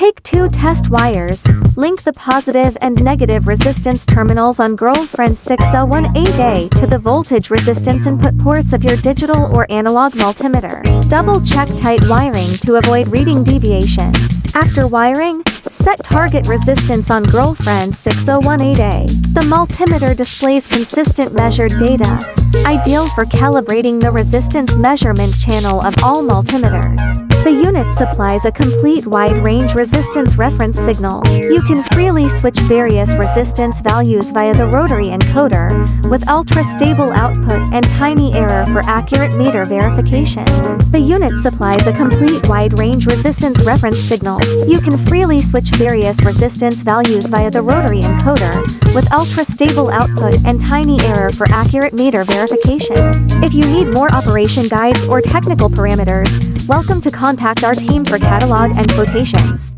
Take two test wires, link the positive and negative resistance terminals on GF6018A to the voltage resistance input ports of your digital or analog multimeter. Double-check tight wiring to avoid reading deviation. After wiring, set target resistance on GF6018A. The multimeter displays consistent measured data, ideal for calibrating the resistance measurement channel of all multimeters. The unit supplies a complete wide-range resistance reference signal. You can freely switch various resistance values via the rotary encoder, with ultra-stable output and tiny error for accurate meter verification. The unit supplies a complete wide-range resistance reference signal. You can freely switch various resistance values via the rotary encoder, with ultra-stable output and tiny error for accurate meter verification. If you need more operation guides or technical parameters, welcome to contact our team for catalog and quotations.